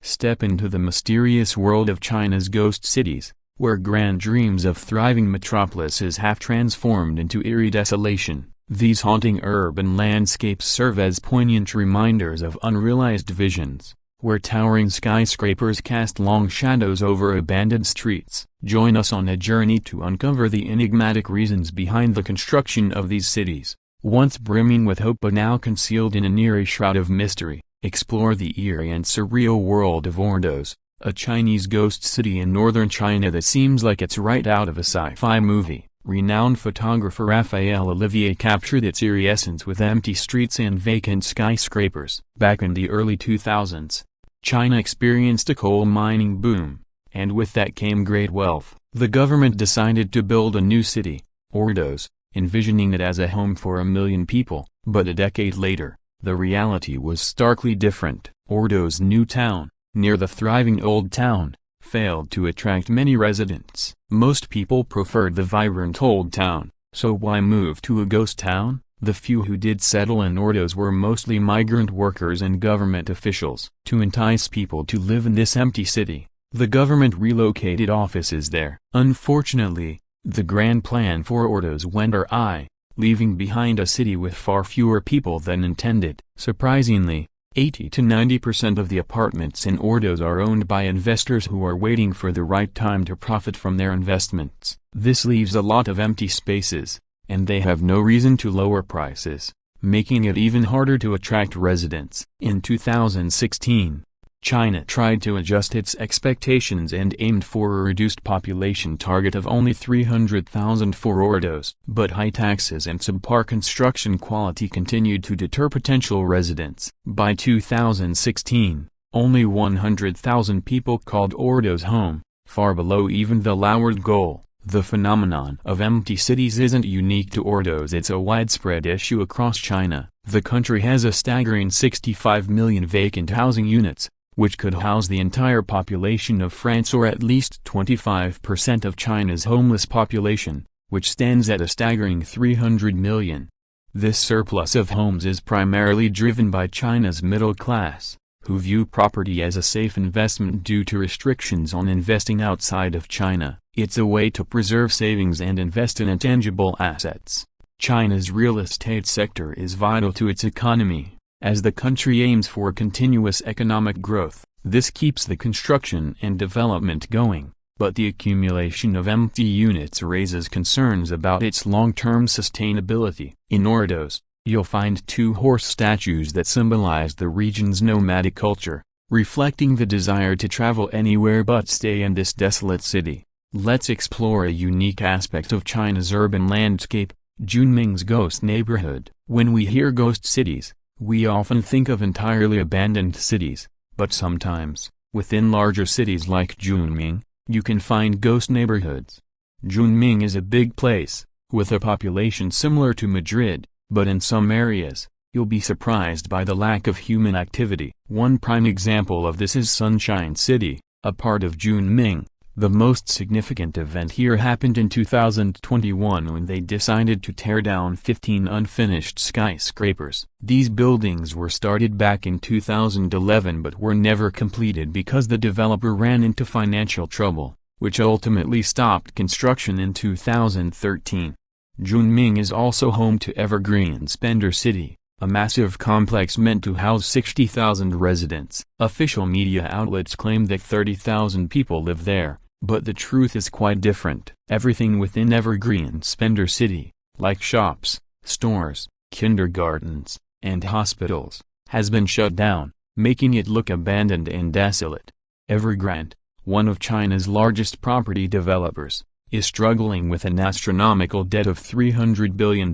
Step into the mysterious world of China's ghost cities, where grand dreams of thriving metropolises have transformed into eerie desolation. These haunting urban landscapes serve as poignant reminders of unrealized visions, where towering skyscrapers cast long shadows over abandoned streets. Join us on a journey to uncover the enigmatic reasons behind the construction of these cities, once brimming with hope but now concealed in an eerie shroud of mystery. Explore the eerie and surreal world of Ordos, a Chinese ghost city in northern China that seems like it's right out of a sci-fi movie. Renowned photographer Raphael Olivier captured its eerie essence with empty streets and vacant skyscrapers. Back in the early 2000s, China experienced a coal mining boom, and with that came great wealth. The government decided to build a new city, Ordos, envisioning it as a home for 1 million people. But a decade later, the reality was starkly different. Ordos' new town, near the thriving old town, failed to attract many residents. Most people preferred the vibrant old town, so why move to a ghost town? The few who did settle in Ordos were mostly migrant workers and government officials. To entice people to live in this empty city, the government relocated offices there. Unfortunately, the grand plan for Ordos went awry, leaving behind a city with far fewer people than intended. Surprisingly, 80 to 90% of the apartments in Ordos are owned by investors who are waiting for the right time to profit from their investments. This leaves a lot of empty spaces, and they have no reason to lower prices, making it even harder to attract residents. In 2016, China tried to adjust its expectations and aimed for a reduced population target of only 300,000 for Ordos. But high taxes and subpar construction quality continued to deter potential residents. By 2016, only 100,000 people called Ordos home, far below even the lowered goal. The phenomenon of empty cities isn't unique to Ordos, it's a widespread issue across China. The country has a staggering 65 million vacant housing units, which could house the entire population of France or at least 25% of China's homeless population, which stands at a staggering 300 million. This surplus of homes is primarily driven by China's middle class, who view property as a safe investment due to restrictions on investing outside of China. It's a way to preserve savings and invest in intangible assets. China's real estate sector is vital to its economy, as the country aims for continuous economic growth. This keeps the construction and development going, but the accumulation of empty units raises concerns about its long-term sustainability. In Ordos, you'll find 2 horse statues that symbolize the region's nomadic culture, reflecting the desire to travel anywhere but stay in this desolate city. Let's explore a unique aspect of China's urban landscape, Junming's ghost neighborhood. When we hear ghost cities, we often think of entirely abandoned cities, but sometimes, within larger cities like Junming, you can find ghost neighborhoods. Junming is a big place, with a population similar to Madrid, but in some areas, you'll be surprised by the lack of human activity. One prime example of this is Sunshine City, a part of Junming. The most significant event here happened in 2021 when they decided to tear down 15 unfinished skyscrapers. These buildings were started back in 2011 but were never completed because the developer ran into financial trouble, which ultimately stopped construction in 2013. Junming is also home to Evergreen Spender City, a massive complex meant to house 60,000 residents. Official media outlets claim that 30,000 people live there, but the truth is quite different. Everything within Evergreen Spender City, like shops, stores, kindergartens, and hospitals, has been shut down, making it look abandoned and desolate. Evergrande, one of China's largest property developers, is struggling with an astronomical debt of $300 billion,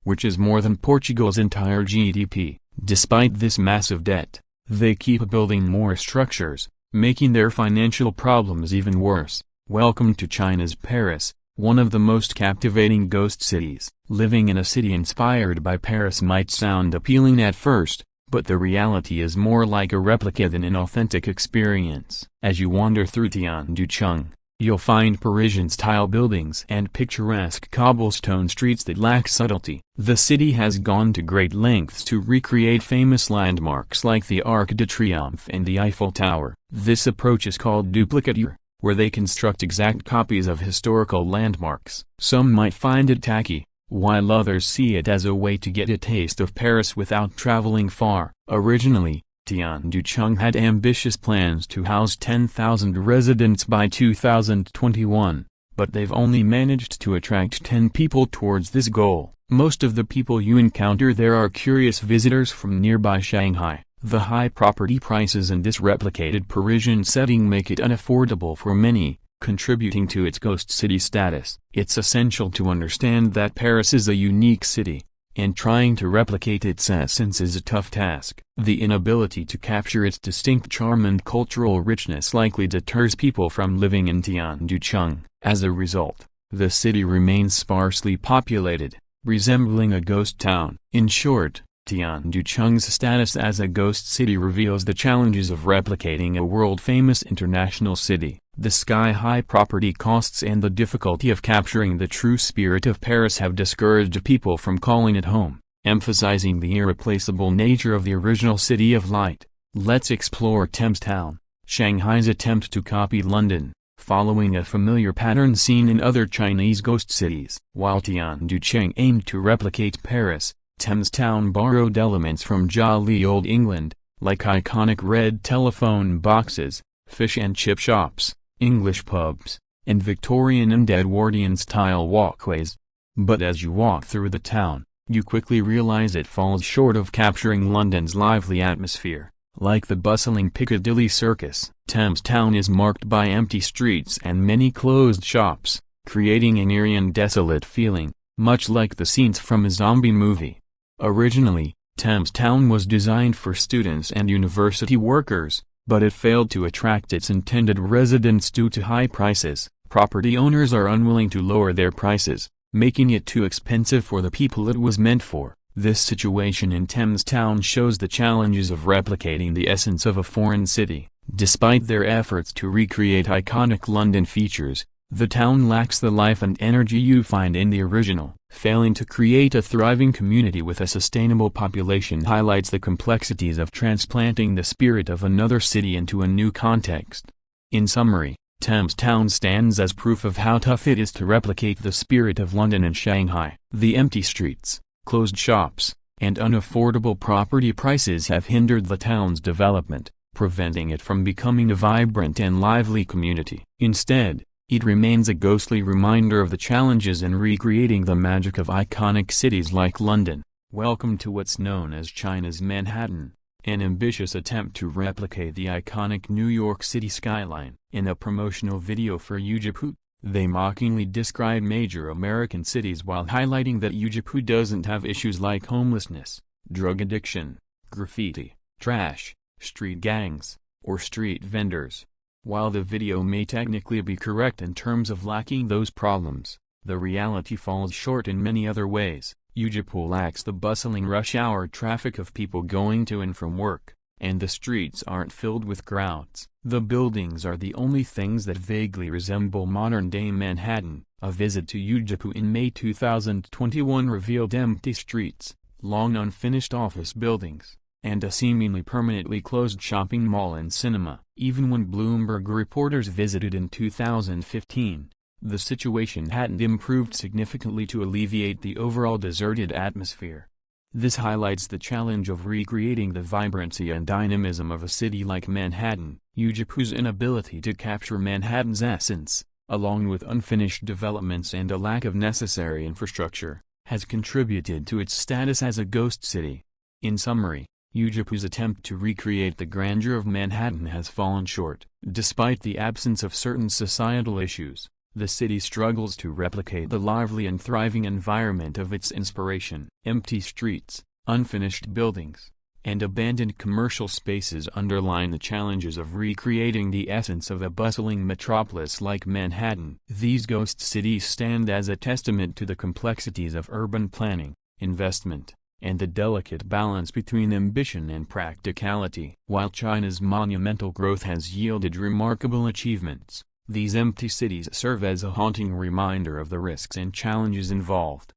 which is more than Portugal's entire GDP. Despite this massive debt, they keep building more structures, making their financial problems even worse. Welcome to China's Paris, one of the most captivating ghost cities. Living in a city inspired by Paris might sound appealing at first, but the reality is more like a replica than an authentic experience. As you wander through Tianducheng, you'll find Parisian-style buildings and picturesque cobblestone streets that lack subtlety. The city has gone to great lengths to recreate famous landmarks like the Arc de Triomphe and the Eiffel Tower. This approach is called duplicature, where they construct exact copies of historical landmarks. Some might find it tacky, while others see it as a way to get a taste of Paris without traveling far. Originally, Tianducheng had ambitious plans to house 10,000 residents by 2021, but they've only managed to attract 10 people towards this goal. Most of the people you encounter there are curious visitors from nearby Shanghai. The high property prices in this replicated Parisian setting make it unaffordable for many, contributing to its ghost city status. It's essential to understand that Paris is a unique city, and trying to replicate its essence is a tough task. The inability to capture its distinct charm and cultural richness likely deters people from living in Tianducheng. As a result, the city remains sparsely populated, resembling a ghost town. In short, Tianducheng's status as a ghost city reveals the challenges of replicating a world-famous international city. The sky-high property costs and the difficulty of capturing the true spirit of Paris have discouraged people from calling it home, emphasizing the irreplaceable nature of the original City of Light. Let's explore Thames Town, Shanghai's attempt to copy London, following a familiar pattern seen in other Chinese ghost cities. While Tianducheng aimed to replicate Paris, Thames Town borrowed elements from jolly old England, like iconic red telephone boxes, fish and chip shops, English pubs, and Victorian and Edwardian-style walkways. But as you walk through the town, you quickly realize it falls short of capturing London's lively atmosphere. Like the bustling Piccadilly Circus, Thames Town is marked by empty streets and many closed shops, creating an eerie and desolate feeling, much like the scenes from a zombie movie. Originally, Thames Town was designed for students and university workers, but it failed to attract its intended residents due to high prices. Property owners are unwilling to lower their prices, making it too expensive for the people it was meant for. This situation in Thames Town shows the challenges of replicating the essence of a foreign city. Despite their efforts to recreate iconic London features, the town lacks the life and energy you find in the original. Failing to create a thriving community with a sustainable population highlights the complexities of transplanting the spirit of another city into a new context. In summary, Thames Town stands as proof of how tough it is to replicate the spirit of London and Shanghai. The empty streets, closed shops, and unaffordable property prices have hindered the town's development, preventing it from becoming a vibrant and lively community. Instead, it remains a ghostly reminder of the challenges in recreating the magic of iconic cities like London. Welcome to what's known as China's Manhattan, an ambitious attempt to replicate the iconic New York City skyline. In a promotional video for Ujipu, they mockingly describe major American cities while highlighting that Ujipu doesn't have issues like homelessness, drug addiction, graffiti, trash, street gangs, or street vendors. While the video may technically be correct in terms of lacking those problems, the reality falls short in many other ways. Ujipu lacks the bustling rush-hour traffic of people going to and from work, and the streets aren't filled with crowds. The buildings are the only things that vaguely resemble modern-day Manhattan. A visit to Ujipu in May 2021 revealed empty streets, long unfinished office buildings, and a seemingly permanently closed shopping mall and cinema. Even when Bloomberg reporters visited in 2015, the situation hadn't improved significantly to alleviate the overall deserted atmosphere. This highlights the challenge of recreating the vibrancy and dynamism of a city like Manhattan. Ujipu's inability to capture Manhattan's essence, along with unfinished developments and a lack of necessary infrastructure, has contributed to its status as a ghost city. In summary, Ujipu's attempt to recreate the grandeur of Manhattan has fallen short. Despite the absence of certain societal issues, the city struggles to replicate the lively and thriving environment of its inspiration. Empty streets, unfinished buildings, and abandoned commercial spaces underline the challenges of recreating the essence of a bustling metropolis like Manhattan. These ghost cities stand as a testament to the complexities of urban planning, investment, and the delicate balance between ambition and practicality. While China's monumental growth has yielded remarkable achievements, These empty cities serve as a haunting reminder of the risks and challenges involved.